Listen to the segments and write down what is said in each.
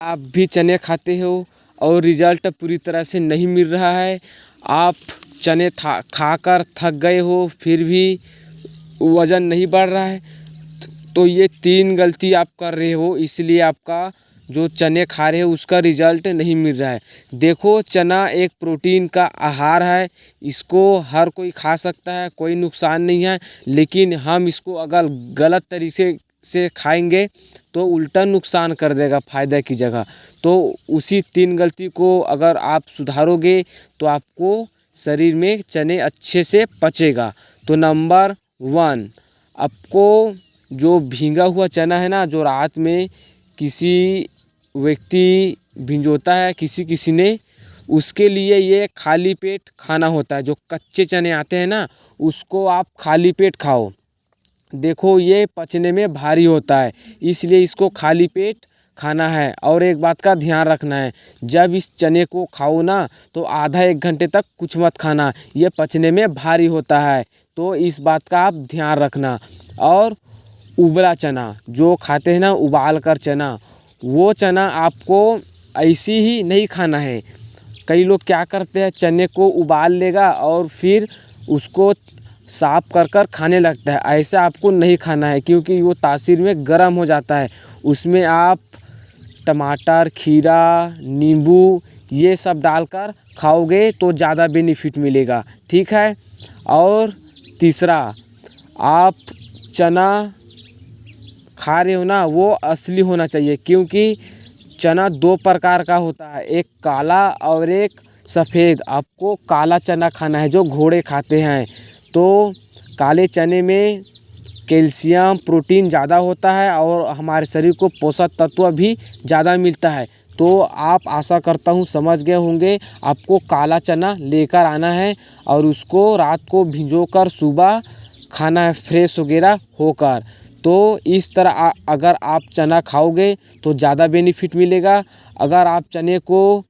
आप भी चने खाते हो और रिजल्ट पूरी तरह से नहीं मिल रहा है, आप चने खाकर थक गए हो फिर भी वज़न नहीं बढ़ रहा है, तो ये 3 गलती आप कर रहे हो, इसलिए आपका जो चने खा रहे हो उसका रिजल्ट नहीं मिल रहा है। देखो, चना एक प्रोटीन का आहार है, इसको हर कोई खा सकता है, कोई नुकसान नहीं है। लेकिन हम इसको अगर गलत तरीके से खाएंगे तो उल्टा नुकसान कर देगा फ़ायदा की जगह। तो उसी 3 गलती को अगर आप सुधारोगे तो आपको शरीर में चने अच्छे से पचेगा। तो नंबर 1, आपको जो भीगा हुआ चना है ना, जो रात में किसी व्यक्ति भिंजोता है किसी ने, उसके लिए ये खाली पेट खाना होता है। जो कच्चे चने आते हैं ना, उसको आप खाली पेट खाओ। देखो, ये पचने में भारी होता है, इसलिए इसको खाली पेट खाना है। और एक बात का ध्यान रखना है, जब इस चने को खाओ ना तो आधा 1 घंटे तक कुछ मत खाना, ये पचने में भारी होता है। तो इस बात का आप ध्यान रखना। और उबला चना जो खाते हैं ना, उबाल कर चना, वो चना आपको ऐसी ही नहीं खाना है। कई लोग क्या करते हैं, चने को उबाल लेगा और फिर उसको साफ कर खाने लगता है। ऐसा आपको नहीं खाना है, क्योंकि वो तासीर में गर्म हो जाता है। उसमें आप टमाटर, खीरा, नींबू ये सब डालकर खाओगे तो ज़्यादा बेनिफिट मिलेगा, ठीक है। और तीसरा, आप चना खा रहे हो ना, वो असली होना चाहिए, क्योंकि चना 2 प्रकार का होता है, एक काला और एक सफ़ेद। आपको काला चना खाना है जो घोड़े खाते हैं। तो काले चने में कैल्शियम, प्रोटीन ज़्यादा होता है और हमारे शरीर को पोषक तत्व भी ज़्यादा मिलता है। तो आप, आशा करता हूँ, समझ गए होंगे। आपको काला चना लेकर आना है और उसको रात को भिगोकर सुबह खाना है, फ्रेश वगैरह होकर। तो इस तरह अगर आप चना खाओगे तो ज़्यादा बेनिफिट मिलेगा। अगर आप चने को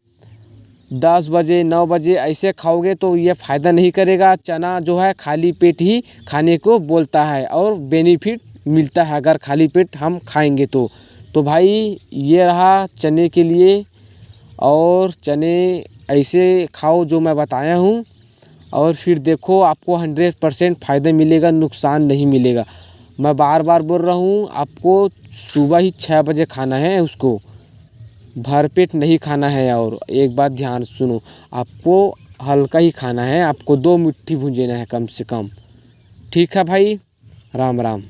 10 बजे 9 बजे ऐसे खाओगे तो ये फ़ायदा नहीं करेगा। चना जो है खाली पेट ही खाने को बोलता है और बेनिफिट मिलता है अगर खाली पेट हम खाएंगे तो भाई, ये रहा चने के लिए। और चने ऐसे खाओ जो मैं बताया हूँ, और फिर देखो आपको 100% फ़ायदा मिलेगा, नुकसान नहीं मिलेगा। मैं बार बार बोल रहा हूँ, आपको सुबह ही 6 बजे खाना है, उसको भरपेट नहीं खाना है। और एक बात ध्यान सुनो, आपको हल्का ही खाना है, आपको 2 मुट्ठी भूंजना है कम से कम, ठीक है भाई। राम राम।